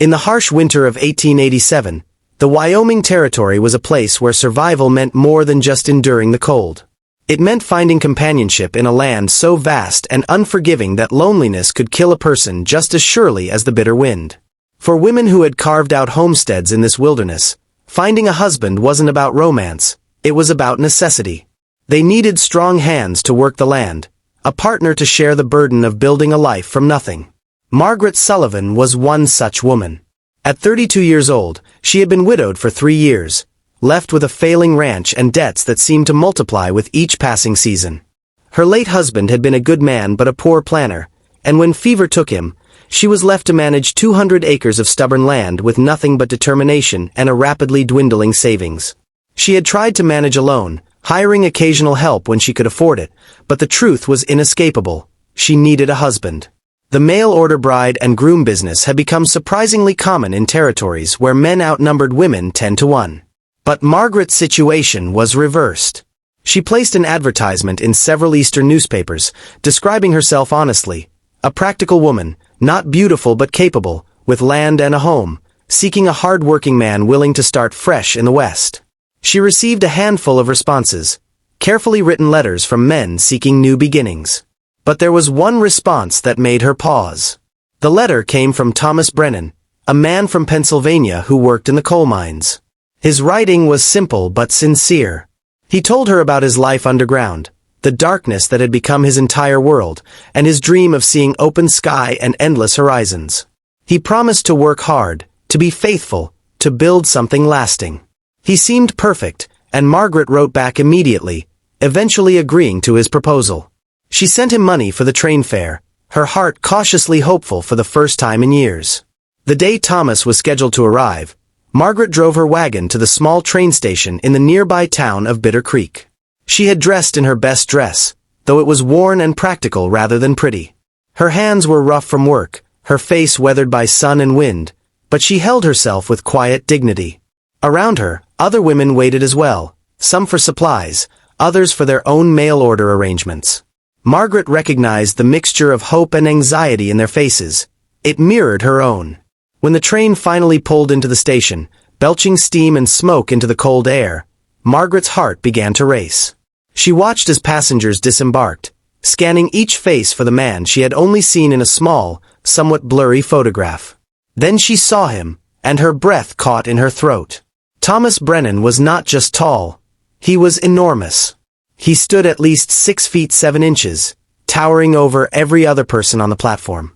In the harsh winter of 1887, the Wyoming Territory was a place where survival meant more than just enduring the cold. It meant finding companionship in a land so vast and unforgiving that loneliness could kill a person just as surely as the bitter wind. For women who had carved out homesteads in this wilderness, finding a husband wasn't about romance, it was about necessity. They needed strong hands to work the land, a partner to share the burden of building a life from nothing. Margaret Sullivan was one such woman. At 32 years old, she had been widowed for 3 years, left with a failing ranch and debts that seemed to multiply with each passing season. Her late husband had been a good man but a poor planner, and when fever took him, she was left to manage 200 acres of stubborn land with nothing but determination and a rapidly dwindling savings. She had tried to manage alone, hiring occasional help when she could afford it, but the truth was inescapable. She needed a husband. The mail-order bride and groom business had become surprisingly common in territories where men outnumbered women 10 to 1. But Margaret's situation was reversed. She placed an advertisement in several eastern newspapers, describing herself honestly, a practical woman, not beautiful but capable, with land and a home, seeking a hard-working man willing to start fresh in the West. She received a handful of responses, carefully written letters from men seeking new beginnings. But there was one response that made her pause. The letter came from Thomas Brennan, a man from Pennsylvania who worked in the coal mines. His writing was simple but sincere. He told her about his life underground, the darkness that had become his entire world, and his dream of seeing open sky and endless horizons. He promised to work hard, to be faithful, to build something lasting. He seemed perfect, and Margaret wrote back immediately, eventually agreeing to his proposal. She sent him money for the train fare, her heart cautiously hopeful for the first time in years. The day Thomas was scheduled to arrive, Margaret drove her wagon to the small train station in the nearby town of Bitter Creek. She had dressed in her best dress, though it was worn and practical rather than pretty. Her hands were rough from work, her face weathered by sun and wind, but she held herself with quiet dignity. Around her, other women waited as well, some for supplies, others for their own mail-order arrangements. Margaret recognized the mixture of hope and anxiety in their faces. It mirrored her own. When the train finally pulled into the station, belching steam and smoke into the cold air, Margaret's heart began to race. She watched as passengers disembarked, scanning each face for the man she had only seen in a small, somewhat blurry photograph. Then she saw him, and her breath caught in her throat. Thomas Brennan was not just tall. He was enormous. He stood at least 6 feet 7 inches, towering over every other person on the platform.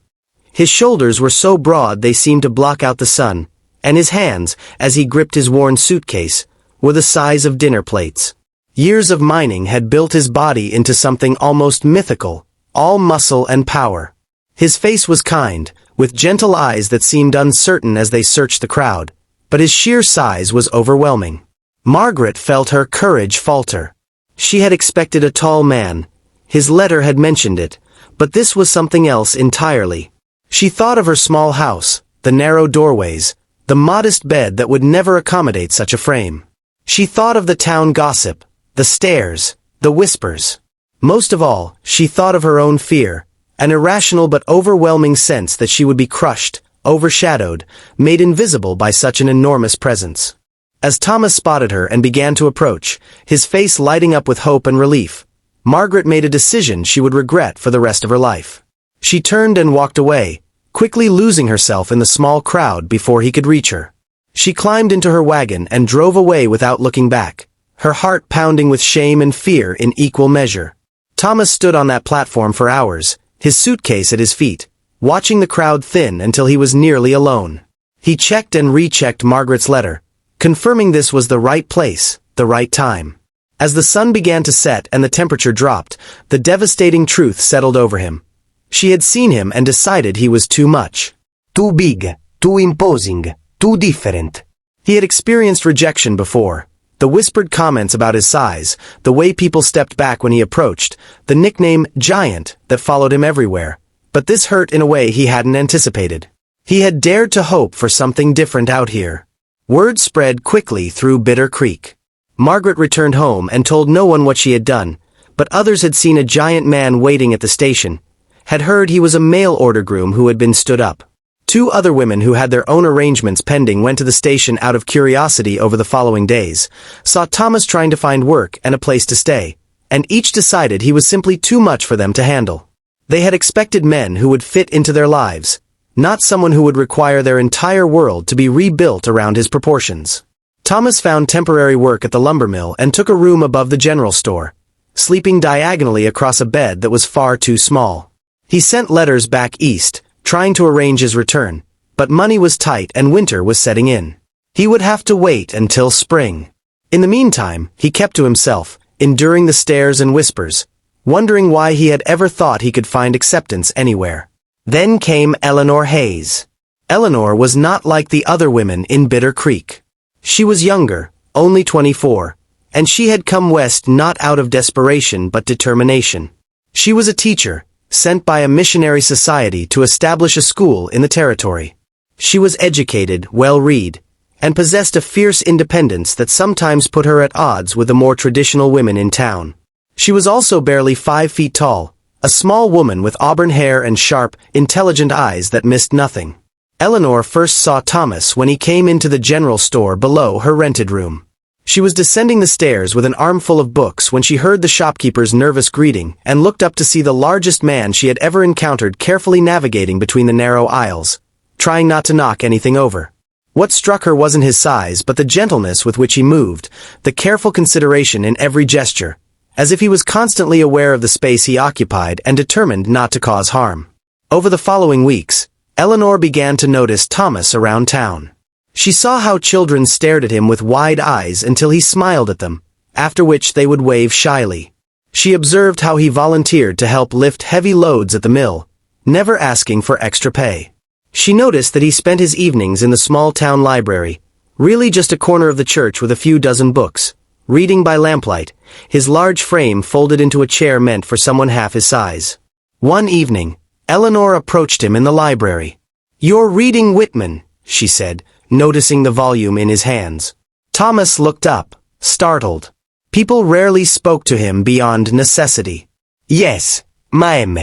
His shoulders were so broad they seemed to block out the sun, and his hands, as he gripped his worn suitcase, were the size of dinner plates. Years of mining had built his body into something almost mythical, all muscle and power. His face was kind, with gentle eyes that seemed uncertain as they searched the crowd, but his sheer size was overwhelming. Margaret felt her courage falter. She had expected a tall man. His letter had mentioned it, but this was something else entirely. She thought of her small house, the narrow doorways, the modest bed that would never accommodate such a frame. She thought of the town gossip, the stares, the whispers. Most of all, she thought of her own fear, an irrational but overwhelming sense that she would be crushed, overshadowed, made invisible by such an enormous presence. As Thomas spotted her and began to approach, his face lighting up with hope and relief, Margaret made a decision she would regret for the rest of her life. She turned and walked away, quickly losing herself in the small crowd before he could reach her. She climbed into her wagon and drove away without looking back, her heart pounding with shame and fear in equal measure. Thomas stood on that platform for hours, his suitcase at his feet, watching the crowd thin until he was nearly alone. He checked and rechecked Margaret's letter, confirming this was the right place, the right time. As the sun began to set and the temperature dropped, the devastating truth settled over him. She had seen him and decided he was too much. Too big, too imposing, too different. He had experienced rejection before. The whispered comments about his size, the way people stepped back when he approached, the nickname Giant that followed him everywhere. But this hurt in a way he hadn't anticipated. He had dared to hope for something different out here. Word spread quickly through Bitter Creek. Margaret returned home and told no one what she had done, but others had seen a giant man waiting at the station, had heard he was a mail-order groom who had been stood up. 2 other women who had their own arrangements pending went to the station out of curiosity over the following days, saw Thomas trying to find work and a place to stay, and each decided he was simply too much for them to handle. They had expected men who would fit into their lives, not someone who would require their entire world to be rebuilt around his proportions. Thomas found temporary work at the lumber mill and took a room above the general store, sleeping diagonally across a bed that was far too small. He sent letters back east, trying to arrange his return, but money was tight and winter was setting in. He would have to wait until spring. In the meantime, he kept to himself, enduring the stares and whispers, wondering why he had ever thought he could find acceptance anywhere. Then came Eleanor Hayes. Eleanor was not like the other women in Bitter Creek. She was younger, only 24, and she had come west not out of desperation but determination. She was a teacher, sent by a missionary society to establish a school in the territory. She was educated, well-read, and possessed a fierce independence that sometimes put her at odds with the more traditional women in town. She was also barely 5 feet tall, a small woman with auburn hair and sharp, intelligent eyes that missed nothing. Eleanor first saw Thomas when he came into the general store below her rented room. She was descending the stairs with an armful of books when she heard the shopkeeper's nervous greeting and looked up to see the largest man she had ever encountered carefully navigating between the narrow aisles, trying not to knock anything over. What struck her wasn't his size but the gentleness with which he moved, the careful consideration in every gesture, as if he was constantly aware of the space he occupied and determined not to cause harm. Over the following weeks, Eleanor began to notice Thomas around town. She saw how children stared at him with wide eyes until he smiled at them, after which they would wave shyly. She observed how he volunteered to help lift heavy loads at the mill, never asking for extra pay. She noticed that he spent his evenings in the small town library, really just a corner of the church with a few dozen books, reading by lamplight, his large frame folded into a chair meant for someone half his size. One evening, Eleanor approached him in the library. "You're reading Whitman," she said, noticing the volume in his hands. Thomas looked up, startled. People rarely spoke to him beyond necessity. "Yes, ma'am.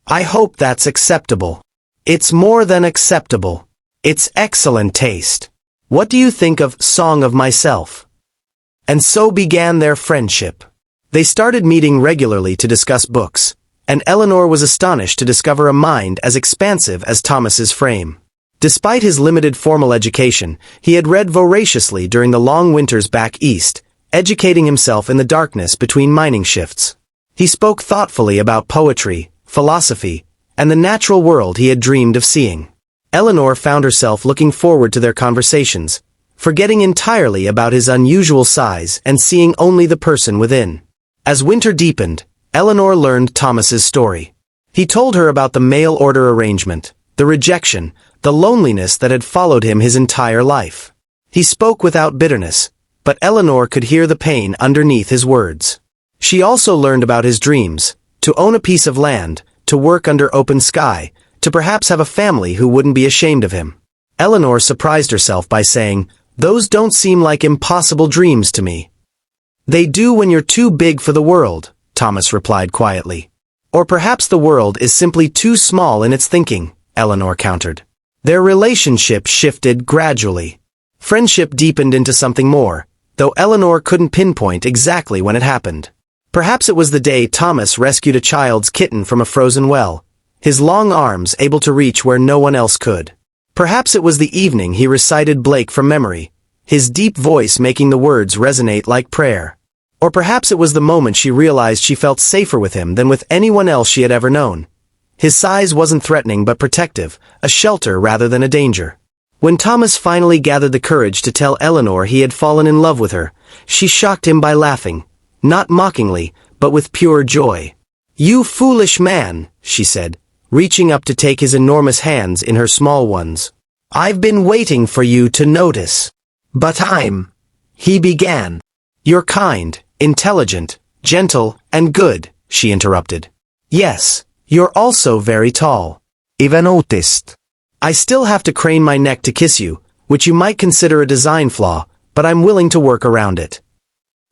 I hope that's acceptable." "It's more than acceptable. It's excellent taste. What do you think of Song of Myself?" And so began their friendship. They started meeting regularly to discuss books, and Eleanor was astonished to discover a mind as expansive as Thomas's frame. Despite his limited formal education, he had read voraciously during the long winters back east, educating himself in the darkness between mining shifts. He spoke thoughtfully about poetry, philosophy, and the natural world he had dreamed of seeing. Eleanor found herself looking forward to their conversations, forgetting entirely about his unusual size and seeing only the person within. As winter deepened, Eleanor learned Thomas's story. He told her about the mail order arrangement, the rejection, the loneliness that had followed him his entire life. He spoke without bitterness, but Eleanor could hear the pain underneath his words. She also learned about his dreams, to own a piece of land, to work under open sky, to perhaps have a family who wouldn't be ashamed of him. Eleanor surprised herself by saying, "Those don't seem like impossible dreams to me." "They do when you're too big for the world," Thomas replied quietly. "Or perhaps the world is simply too small in its thinking," Eleanor countered. Their relationship shifted gradually. Friendship deepened into something more, though Eleanor couldn't pinpoint exactly when it happened. Perhaps it was the day Thomas rescued a child's kitten from a frozen well, his long arms able to reach where no one else could. Perhaps it was the evening he recited Blake from memory, his deep voice making the words resonate like prayer. Or perhaps it was the moment she realized she felt safer with him than with anyone else she had ever known. His size wasn't threatening but protective, a shelter rather than a danger. When Thomas finally gathered the courage to tell Eleanor he had fallen in love with her, she shocked him by laughing, not mockingly, but with pure joy. "You foolish man," she said, reaching up to take his enormous hands in her small ones. "I've been waiting for you to notice." "But he began. "You're kind, intelligent, gentle, and good," she interrupted. "Yes, you're also very tall. I've noticed. I still have to crane my neck to kiss you, which you might consider a design flaw, but I'm willing to work around it."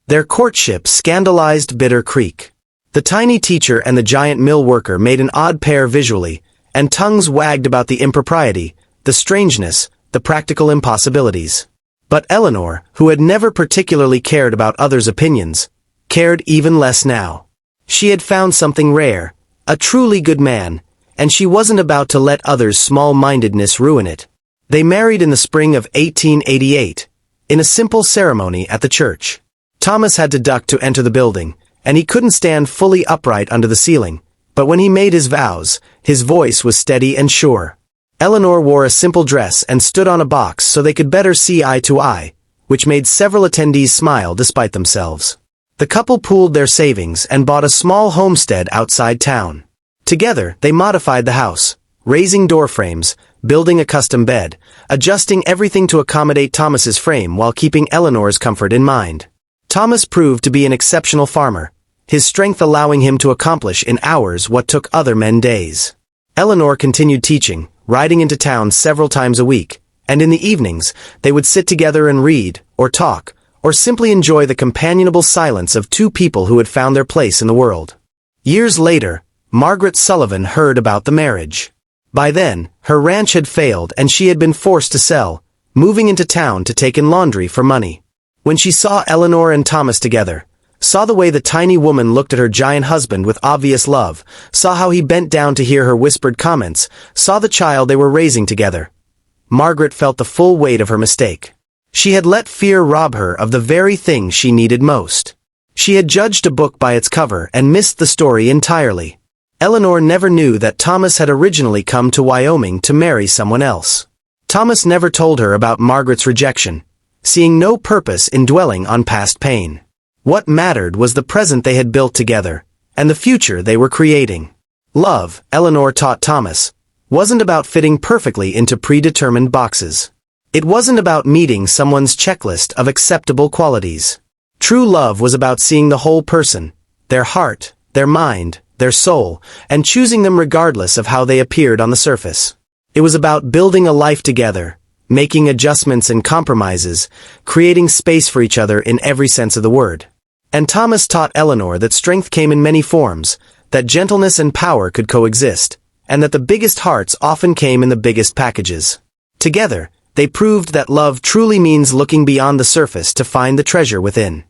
Their courtship scandalized Bitter Creek. The tiny teacher and the giant mill worker made an odd pair visually, and tongues wagged about the impropriety, the strangeness, the practical impossibilities. But Eleanor, who had never particularly cared about others' opinions, cared even less now. She had found something rare, a truly good man, and she wasn't about to let others' small-mindedness ruin it. They married in the spring of 1888, in a simple ceremony at the church. Thomas had to duck to enter the building, and he couldn't stand fully upright under the ceiling, but when he made his vows, his voice was steady and sure. Eleanor wore a simple dress and stood on a box so they could better see eye to eye, which made several attendees smile despite themselves. The couple pooled their savings and bought a small homestead outside town. Together, they modified the house, raising door frames, building a custom bed, adjusting everything to accommodate Thomas's frame while keeping Eleanor's comfort in mind. Thomas proved to be an exceptional farmer, his strength allowing him to accomplish in hours what took other men days. Eleanor continued teaching, riding into town several times a week, and in the evenings, they would sit together and read, or talk, or simply enjoy the companionable silence of two people who had found their place in the world. Years later, Margaret Sullivan heard about the marriage. By then, her ranch had failed and she had been forced to sell, moving into town to take in laundry for money. When she saw Eleanor and Thomas together, saw the way the tiny woman looked at her giant husband with obvious love, saw how he bent down to hear her whispered comments, saw the child they were raising together, Margaret felt the full weight of her mistake. She had let fear rob her of the very thing she needed most. She had judged a book by its cover and missed the story entirely. Eleanor never knew that Thomas had originally come to Wyoming to marry someone else. Thomas never told her about Margaret's rejection, seeing no purpose in dwelling on past pain. What mattered was the present they had built together, and the future they were creating. Love, Eleanor taught Thomas, wasn't about fitting perfectly into predetermined boxes. It wasn't about meeting someone's checklist of acceptable qualities. True love was about seeing the whole person, their heart, their mind, their soul, and choosing them regardless of how they appeared on the surface. It was about building a life together, making adjustments and compromises, creating space for each other in every sense of the word. And Thomas taught Eleanor that strength came in many forms, that gentleness and power could coexist, and that the biggest hearts often came in the biggest packages. Together, they proved that love truly means looking beyond the surface to find the treasure within.